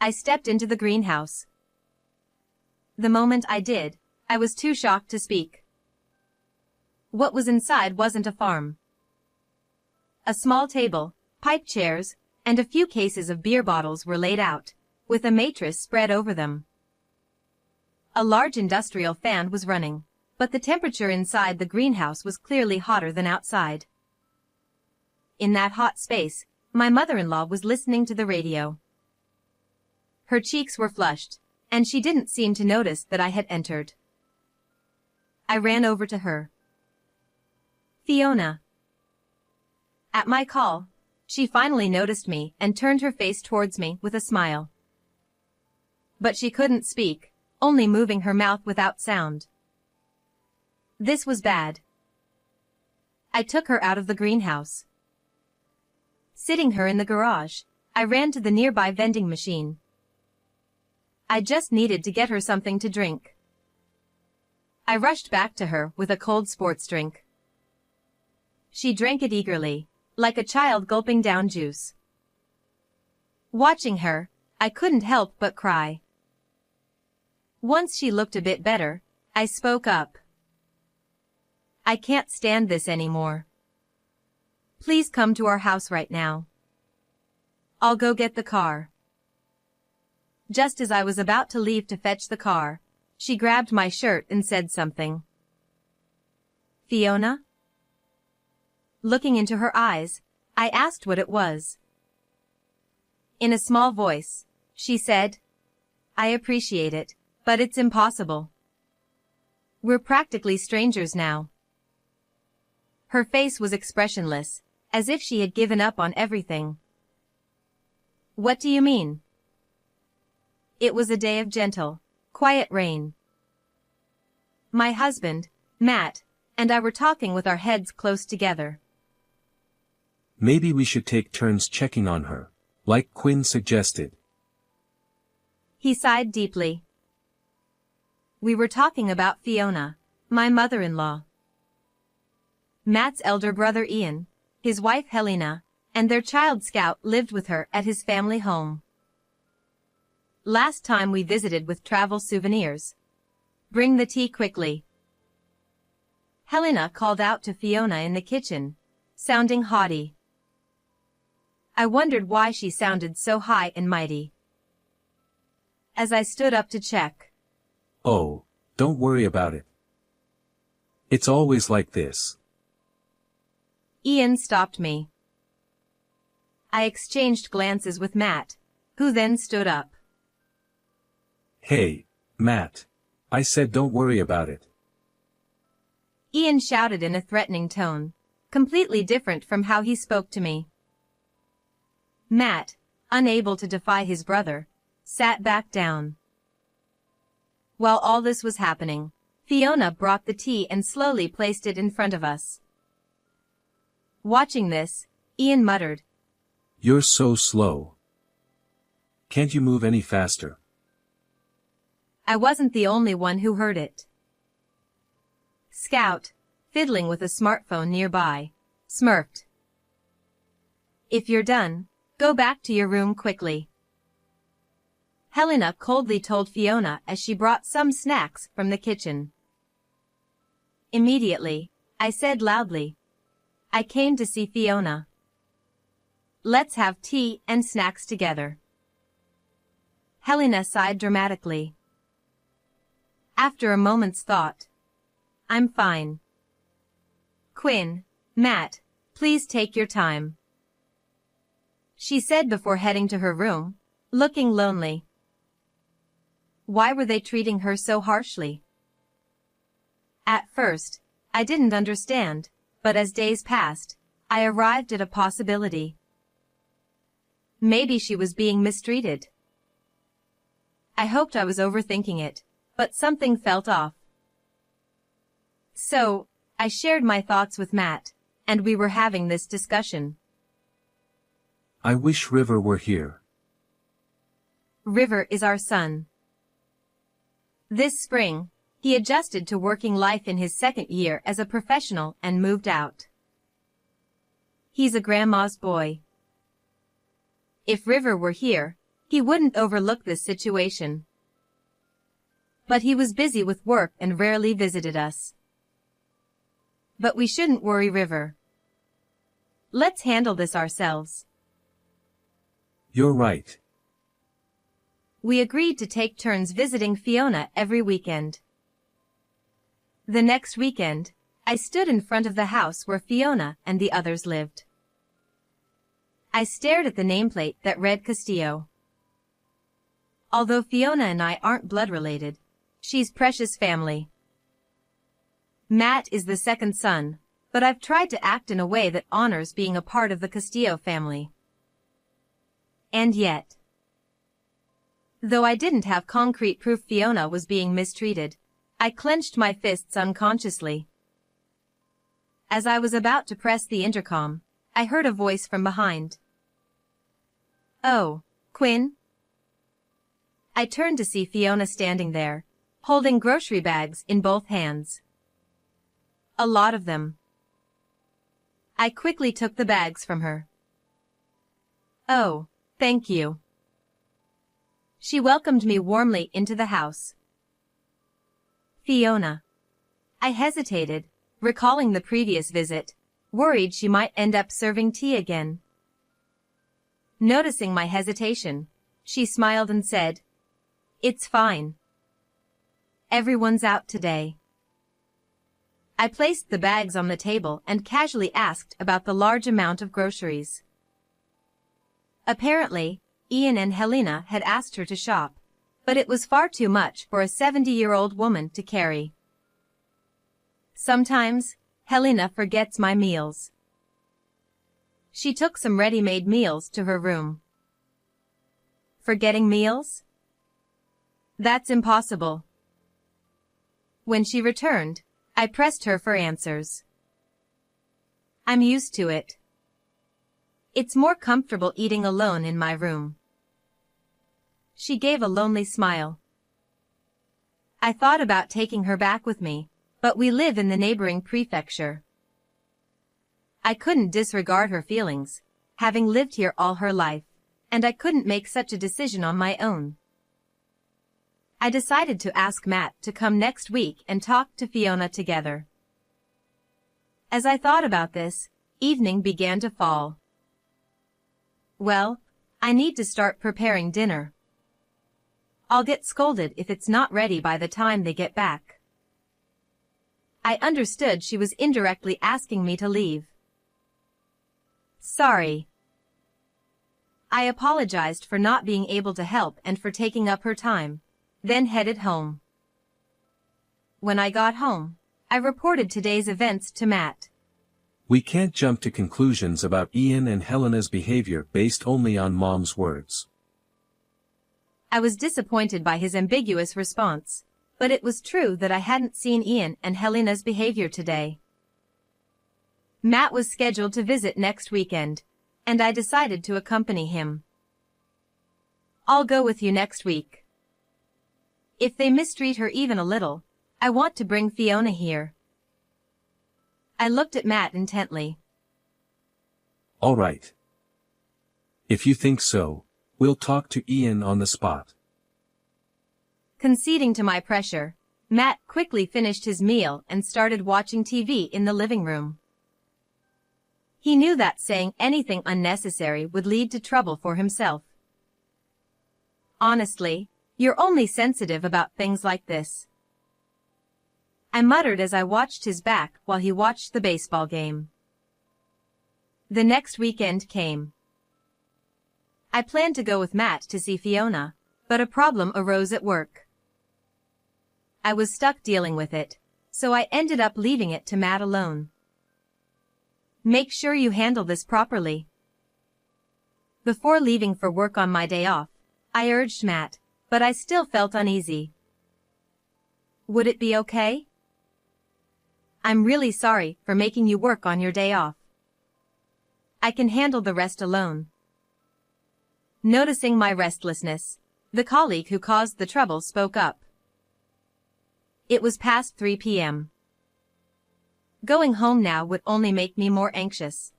I stepped into the greenhouse. The moment I did, I was too shocked to speak. What was inside wasn't a farm. A small table, pipe chairs, and a few cases of beer bottles were laid out, with a mattress spread over them. A large industrial fan was running, but the temperature inside the greenhouse was clearly hotter than outside. In that hot space, my mother-in-law was listening to the radio. Her cheeks were flushed, and she didn't seem to notice that I had entered. I ran over to her. Fiona. At my call, she finally noticed me and turned her face towards me with a smile. But she couldn't speak, only moving her mouth without sound. This was bad. I took her out of the greenhouse. Sitting her in the garage, I ran to the nearby vending machine. I just needed to get her something to drink. I rushed back to her with a cold sports drink. She drank it eagerly, like a child gulping down juice. Watching her, I couldn't help but cry. Once she looked a bit better, I spoke up. I can't stand this anymore. Please come to our house right now. I'll go get the car. Just as I was about to leave to fetch the car, she grabbed my shirt and said something. Fiona? Looking into her eyes, I asked what it was. In a small voice, she said, I appreciate it, but it's impossible. We're practically strangers now. Her face was expressionless, as if she had given up on everything. What do you mean? It was a day of gentle, quiet rain. My husband, Matt, and I were talking with our heads close together. Maybe we should take turns checking on her, like Quinn suggested. He sighed deeply. We were talking about Fiona, my mother-in-law. Matt's elder brother Ian, his wife Helena, and their child Scout lived with her at his family home. Last time we visited with travel souvenirs. Bring the tea quickly. Helena called out to Fiona in the kitchen, sounding haughty. I wondered why she sounded so high and mighty. As I stood up to check. Oh, don't worry about it. It's always like this. Ian stopped me. I exchanged glances with Matt, who then stood up. Hey, Matt. I said don't worry about it. Ian shouted in a threatening tone, completely different from how he spoke to me. Matt, unable to defy his brother, sat back down. While all this was happening, Fiona brought the tea and slowly placed it in front of us. Watching this, Ian muttered, You're so slow. Can't you move any faster? I wasn't the only one who heard it. Scout, fiddling with a smartphone nearby, smirked. If you're done, go back to your room quickly. Helena coldly told Fiona as she brought some snacks from the kitchen. Immediately, I said loudly, I came to see Fiona. Let's have tea and snacks together. Helena sighed dramatically. After a moment's thought, I'm fine. Quinn, Matt, please take your time, she said before heading to her room, looking lonely. Why were they treating her so harshly? At first, I didn't understand, but as days passed, I arrived at a possibility. Maybe she was being mistreated. I hoped I was overthinking it, but something felt off. So, I shared my thoughts with Matt, and we were having this discussion. I wish River were here. River is our son. This spring, he adjusted to working life in his second year as a professional and moved out. He's a grandma's boy. If River were here, He wouldn't overlook this situation. But he was busy with work and rarely visited us. But we shouldn't worry, River. Let's handle this ourselves. You're right. We agreed to take turns visiting Fiona every weekend. The next weekend, I stood in front of the house where Fiona and the others lived. I stared at the nameplate that read Castillo. Although Fiona and I aren't blood related, she's precious family. Matt is the second son, but I've tried to act in a way that honors being a part of the Castillo family. And yet, though I didn't have concrete proof Fiona was being mistreated, I clenched my fists unconsciously. As I was about to press the intercom, I heard a voice from behind. "Oh, Quinn?" I turned to see Fiona standing there, holding grocery bags in both hands. A lot of them. I quickly took the bags from her. "Oh, thank you." She welcomed me warmly into the house. "Fiona." I hesitated, recalling the previous visit, worried she might end up serving tea again. Noticing my hesitation, she smiled and said, "It's fine. Everyone's out today." I placed the bags on the table and casually asked about the large amount of groceries. Apparently, Ian and Helena had asked her to shop, but it was far too much for a 70-year-old woman to carry. Sometimes, Helena forgets my meals. She took some ready-made meals to her room. Forgetting meals? That's impossible. When she returned, I pressed her for answers. "I'm used to it. It's more comfortable eating alone in my room." She gave a lonely smile. I thought about taking her back with me, but we live in the neighboring prefecture. I couldn't disregard her feelings, having lived here all her life, and I couldn't make such a decision on my own. I decided to ask Matt to come next week and talk to Fiona together. As I thought about this, evening began to fall. Well, I need to start preparing dinner. I'll get scolded if it's not ready by the time they get back. I understood she was indirectly asking me to leave. Sorry. I apologized for not being able to help and for taking up her time, then headed home. When I got home, I reported today's events to Matt. We can't jump to conclusions about Ian and Helena's behavior based only on Mom's words. I was disappointed by his ambiguous response, but it was true that I hadn't seen Ian and Helena's behavior today. Matt was scheduled to visit next weekend, and I decided to accompany him. "I'll go with you next week. If they mistreat her even a little, I want to bring Fiona here." I looked at Matt intently. All right. If you think so, we'll talk to Ian on the spot. Conceding to my pressure, Matt quickly finished his meal and started watching TV in the living room. He knew that saying anything unnecessary would lead to trouble for himself. "Honestly, you're only sensitive about things like this," I muttered as I watched his back while he watched the baseball game. The next weekend came. I planned to go with Matt to see Fiona, but a problem arose at work. I was stuck dealing with it, so I ended up leaving it to Matt alone. "Make sure you handle this properly." Before leaving for work on my day off, I urged Matt, but I still felt uneasy. "Would it be okay? I'm really sorry for making you work on your day off. I can handle the rest alone." Noticing my restlessness, the colleague who caused the trouble spoke up. It was past 3 p.m. Going home now would only make me more anxious.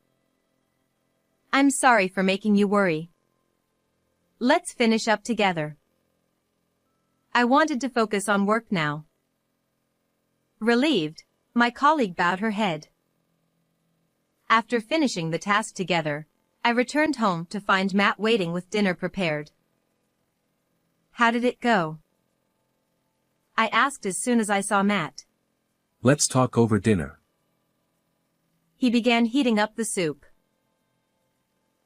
"I'm sorry for making you worry." Let's finish up together. I wanted to focus on work now. Relieved, my colleague bowed her head. After finishing the task together, I returned home to find Matt waiting with dinner prepared. How did it go? I asked as soon as I saw Matt. Let's talk over dinner. He began heating up the soup.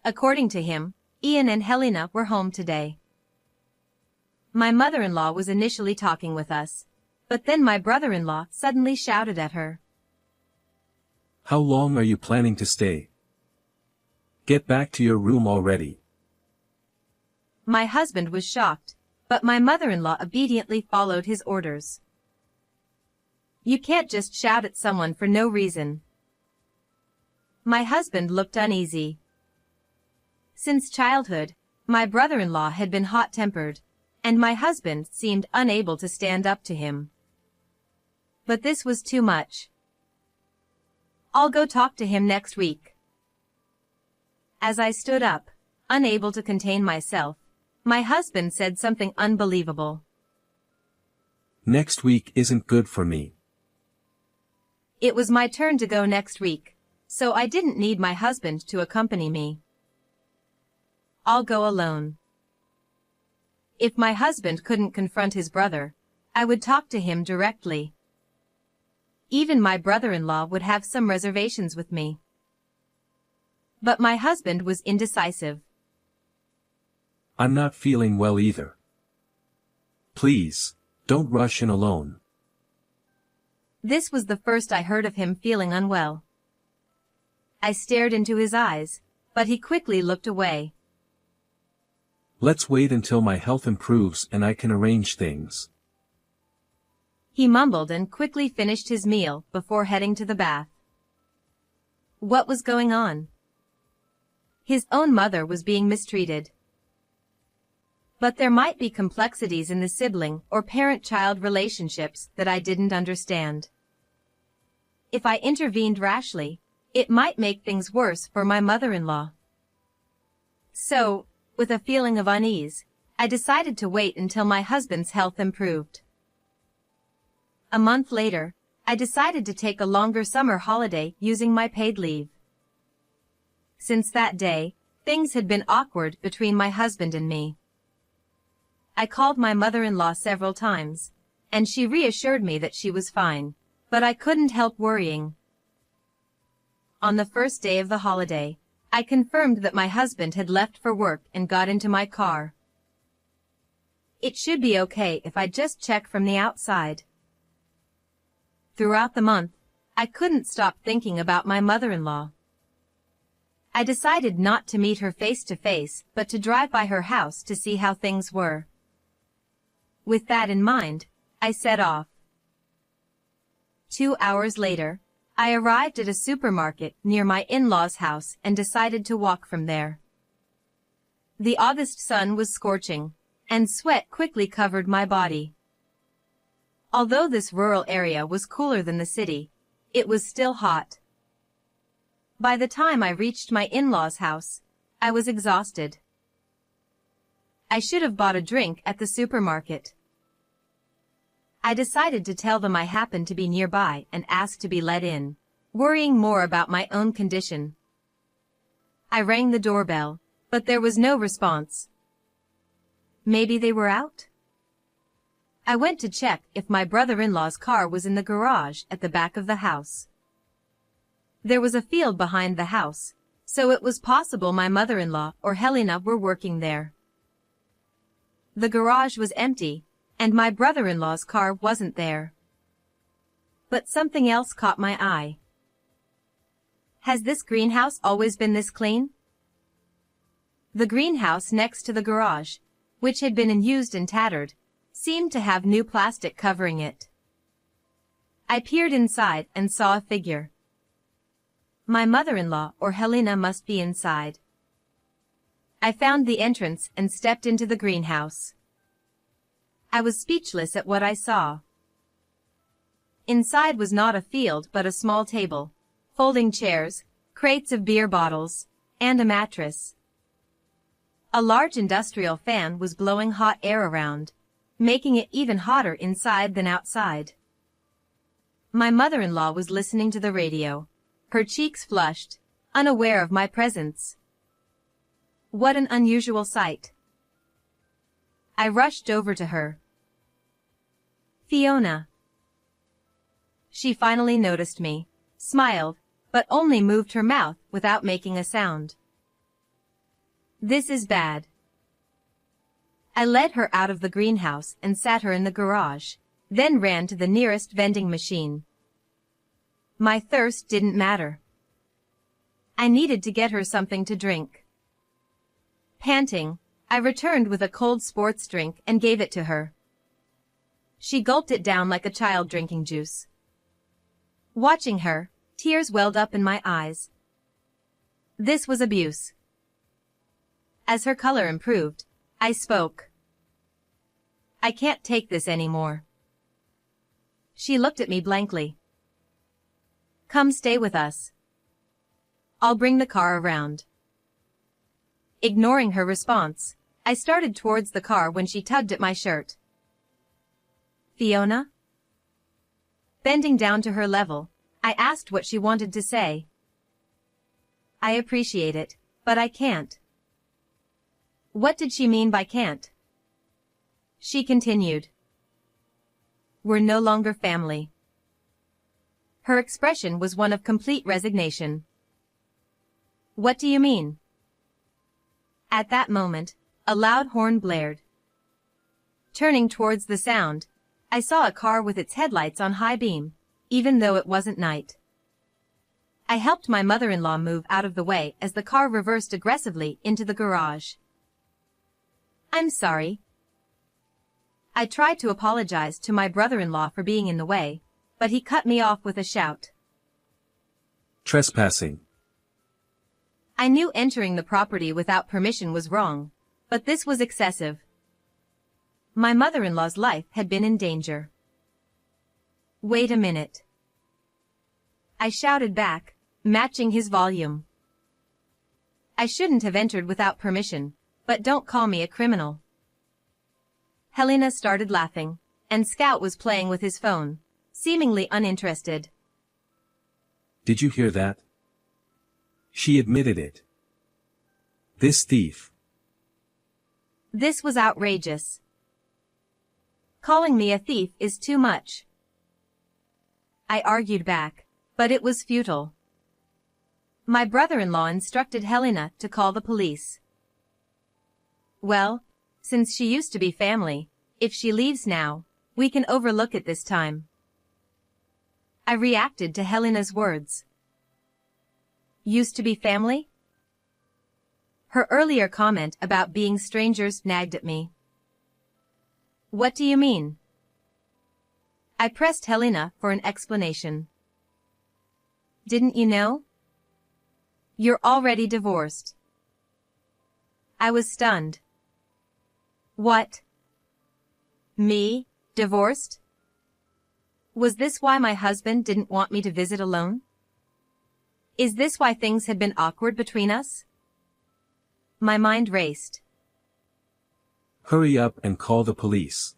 According to him, Ian and Helena were home today. My mother-in-law was initially talking with us, but then my brother-in-law suddenly shouted at her. How long are you planning to stay? Get back to your room already. My husband was shocked, but my mother-in-law obediently followed his orders. You can't just shout at someone for no reason. My husband looked uneasy. Since childhood, my brother-in-law had been hot-tempered, and my husband seemed unable to stand up to him. But this was too much. I'll go talk to him next week. As I stood up, unable to contain myself, my husband said something unbelievable. Next week isn't good for me. It was my turn to go next week, so I didn't need my husband to accompany me. I'll go alone. If my husband couldn't confront his brother, I would talk to him directly. Even my brother-in-law would have some reservations with me. But my husband was indecisive. I'm not feeling well either. Please, don't rush in alone. This was the first I heard of him feeling unwell. I stared into his eyes, but he quickly looked away. Let's wait until my health improves and I can arrange things. He mumbled and quickly finished his meal before heading to the bath. What was going on? His own mother was being mistreated. But there might be complexities in the sibling or parent-child relationships that I didn't understand. If I intervened rashly, it might make things worse for my mother-in-law. So, with a feeling of unease, I decided to wait until my husband's health improved. A month later, I decided to take a longer summer holiday using my paid leave. Since that day, things had been awkward between my husband and me. I called my mother-in-law several times, and she reassured me that she was fine, but I couldn't help worrying. On the first day of the holiday, I confirmed that my husband had left for work and got into my car. It should be okay if I just check from the outside. Throughout the month, I couldn't stop thinking about my mother-in-law. I decided not to meet her face to face, but to drive by her house to see how things were. With that in mind, I set off. 2 hours later, I arrived at a supermarket near my in-laws' house and decided to walk from there. The August sun was scorching, and sweat quickly covered my body. Although this rural area was cooler than the city, it was still hot. By the time I reached my in-laws' house, I was exhausted. I should have bought a drink at the supermarket. I decided to tell them I happened to be nearby and ask to be let in, worrying more about my own condition. I rang the doorbell, but there was no response. Maybe they were out? I went to check if my brother-in-law's car was in the garage at the back of the house. There was a field behind the house, so it was possible my mother-in-law or Helena were working there. The garage was empty, and my brother-in-law's car wasn't there. But something else caught my eye. Has this greenhouse always been this clean? The greenhouse next to the garage, which had been unused and tattered, seemed to have new plastic covering it. I peered inside and saw a figure. My mother-in-law or Helena must be inside. I found the entrance and stepped into the greenhouse. I was speechless at what I saw. Inside was not a field but a small table, folding chairs, crates of beer bottles, and a mattress. A large industrial fan was blowing hot air around, making it even hotter inside than outside. My mother-in-law was listening to the radio, her cheeks flushed, unaware of my presence. What an unusual sight. I rushed over to her. Fiona. She finally noticed me, smiled, but only moved her mouth without making a sound. This is bad. I led her out of the greenhouse and sat her in the garage, then ran to the nearest vending machine. My thirst didn't matter. I needed to get her something to drink. Panting, I returned with a cold sports drink and gave it to her. She gulped it down like a child drinking juice. Watching her, tears welled up in my eyes. This was abuse. As her color improved, I spoke. I can't take this anymore. She looked at me blankly. Come stay with us. I'll bring the car around. Ignoring her response, I started towards the car when she tugged at my shirt. Fiona? Bending down to her level, I asked what she wanted to say. I appreciate it, but I can't. What did she mean by can't? She continued. We're no longer family. Her expression was one of complete resignation. What do you mean? At that moment, a loud horn blared. Turning towards the sound, I saw a car with its headlights on high beam, even though it wasn't night. I helped my mother-in-law move out of the way as the car reversed aggressively into the garage. I'm sorry. I tried to apologize to my brother-in-law for being in the way, but he cut me off with a shout. Trespassing. I knew entering the property without permission was wrong, but this was excessive. My mother-in-law's life had been in danger. Wait a minute. I shouted back, matching his volume. I shouldn't have entered without permission, but don't call me a criminal. Helena started laughing, and Scout was playing with his phone, seemingly uninterested. Did you hear that? She admitted it. This thief. This was outrageous. Calling me a thief is too much. I argued back, but it was futile. My brother-in-law instructed Helena to call the police. Well, since she used to be family, if she leaves now, we can overlook it this time. I reacted to Helena's words. Used to be family? Her earlier comment about being strangers nagged at me. What do you mean? I pressed Helena for an explanation. Didn't you know? You're already divorced. I was stunned. What? Me, divorced? Was this why my husband didn't want me to visit alone? Is this why things had been awkward between us? My mind raced. Hurry up and call the police.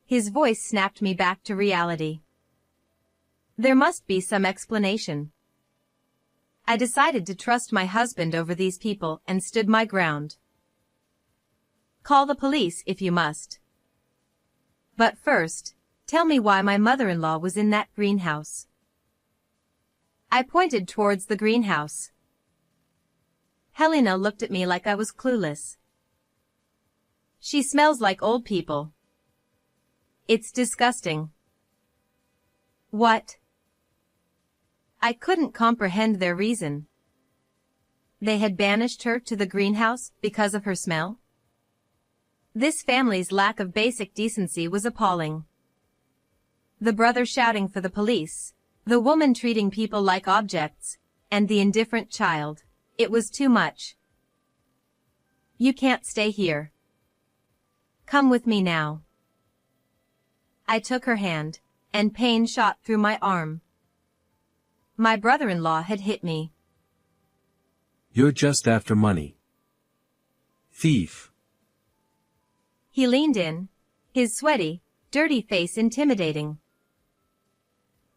His voice snapped me back to reality. There must be some explanation. I decided to trust my husband over these people and stood my ground. Call the police if you must. But first, tell me why my mother-in-law was in that greenhouse. I pointed towards the greenhouse. Helena looked at me like I was clueless. She smells like old people. It's disgusting. What? I couldn't comprehend their reason. They had banished her to the greenhouse because of her smell? This family's lack of basic decency was appalling. The brother shouting for the police, the woman treating people like objects, and the indifferent child. It was too much. You can't stay here. Come with me now. I took her hand, and pain shot through my arm. My brother-in-law had hit me. You're just after money. Thief. He leaned in, his sweaty, dirty face intimidating.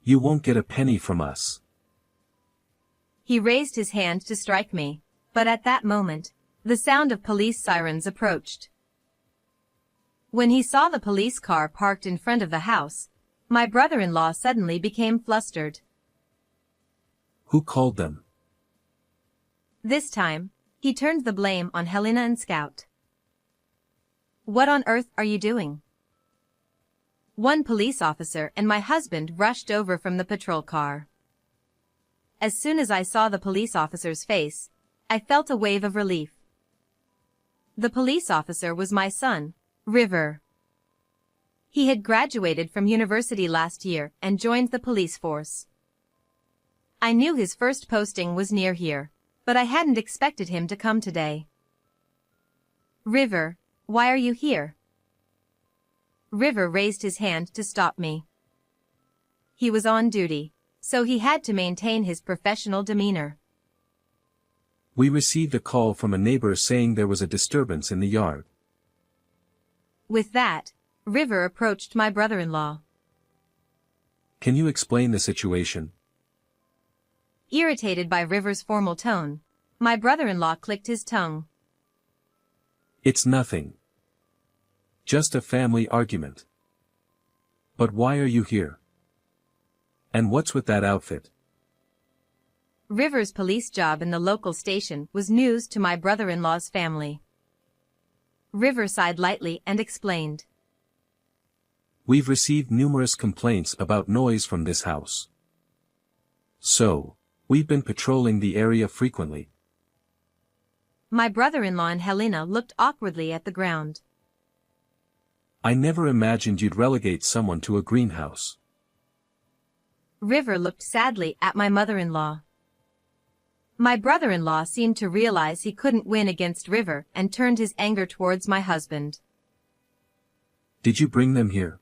You won't get a penny from us. He raised his hand to strike me, but at that moment, the sound of police sirens approached. When he saw the police car parked in front of the house, my brother-in-law suddenly became flustered. Who called them? This time, he turned the blame on Helena and Scout. What on earth are you doing? One police officer and my husband rushed over from the patrol car. As soon as I saw the police officer's face, I felt a wave of relief. The police officer was my son, River. He had graduated from university last year and joined the police force. I knew his first posting was near here, but I hadn't expected him to come today. River, why are you here? River raised his hand to stop me. He was on duty, so he had to maintain his professional demeanor. We received a call from a neighbor saying there was a disturbance in the yard. With that, River approached my brother-in-law. Can you explain the situation? Irritated by River's formal tone, my brother-in-law clicked his tongue. It's nothing. Just a family argument. But why are you here? And what's with that outfit? River's police job in the local station was news to my brother-in-law's family. River sighed lightly and explained. We've received numerous complaints about noise from this house. So, we've been patrolling the area frequently. My brother-in-law and Helena looked awkwardly at the ground. I never imagined you'd relegate someone to a greenhouse. River looked sadly at my mother-in-law. My brother-in-law seemed to realize he couldn't win against River and turned his anger towards my husband. Did you bring them here?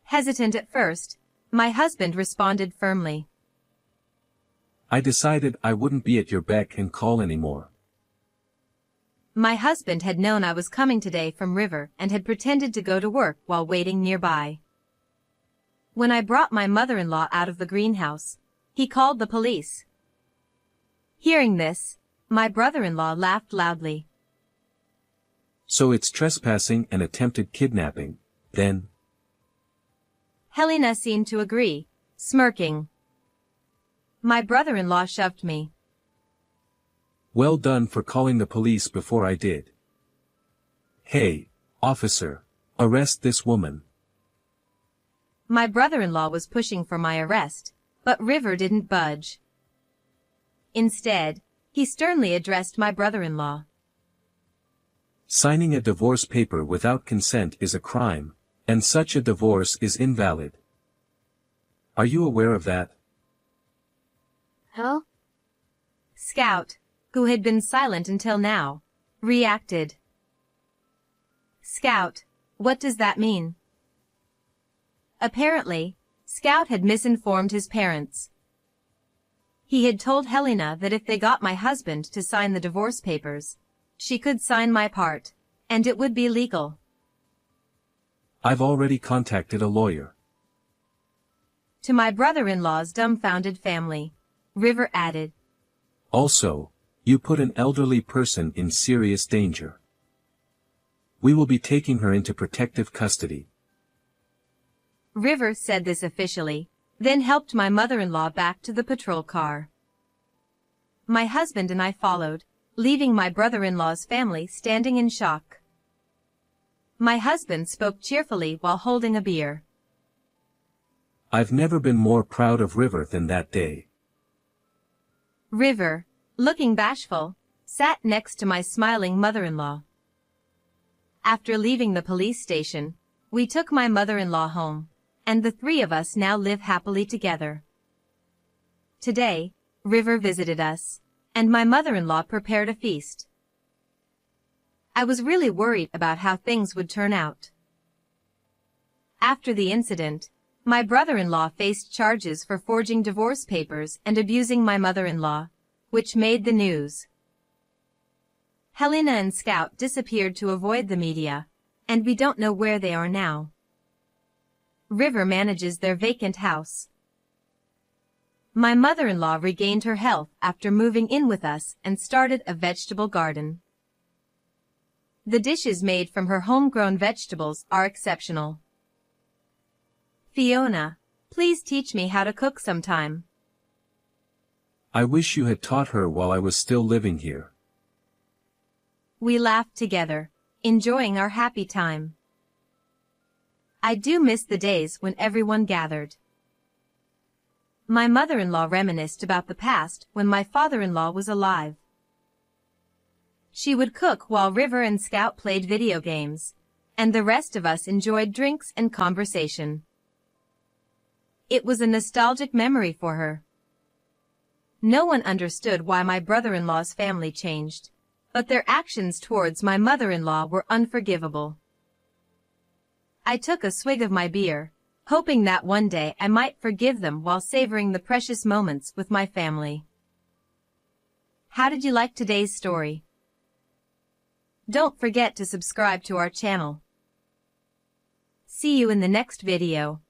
Hesitant at first, my husband responded firmly. I decided I wouldn't be at your beck and call anymore. My husband had known I was coming today from River and had pretended to go to work while waiting nearby. When I brought my mother-in-law out of the greenhouse, he called the police. Hearing this, my brother-in-law laughed loudly. So it's trespassing and attempted kidnapping, then? Helena seemed to agree, smirking. My brother-in-law shoved me. Well done for calling the police before I did. Hey, officer, arrest this woman. My brother-in-law was pushing for my arrest, but River didn't budge. Instead, he sternly addressed my brother-in-law. Signing a divorce paper without consent is a crime, and such a divorce is invalid. Are you aware of that? Huh? Scout, who had been silent until now, reacted. Scout, what does that mean? Apparently, Scout had misinformed his parents. He had told Helena that if they got my husband to sign the divorce papers, she could sign my part, and it would be legal. I've already contacted a lawyer. To my brother-in-law's dumbfounded family, River added. Also, you put an elderly person in serious danger. We will be taking her into protective custody. River said this officially, then helped my mother-in-law back to the patrol car. My husband and I followed, leaving my brother-in-law's family standing in shock. My husband spoke cheerfully while holding a beer. I've never been more proud of River than that day. River, looking bashful, sat next to my smiling mother-in-law. After leaving the police station, we took my mother-in-law home, and the three of us now live happily together. Today, River visited us, and my mother-in-law prepared a feast. I was really worried about how things would turn out. After the incident, my brother-in-law faced charges for forging divorce papers and abusing my mother-in-law, which made the news. Helena and Scout disappeared to avoid the media, and we don't know where they are now. River manages their vacant house. My mother-in-law regained her health after moving in with us and started a vegetable garden. The dishes made from her homegrown vegetables are exceptional. Fiona, please teach me how to cook sometime. I wish you had taught her while I was still living here. We laughed together, enjoying our happy time. I do miss the days when everyone gathered. My mother-in-law reminisced about the past when my father-in-law was alive. She would cook while River and Scout played video games, and the rest of us enjoyed drinks and conversation. It was a nostalgic memory for her. No one understood why my brother-in-law's family changed, but their actions towards my mother-in-law were unforgivable. I took a swig of my beer, hoping that one day I might forgive them while savoring the precious moments with my family. How did you like today's story? Don't forget to subscribe to our channel. See you in the next video.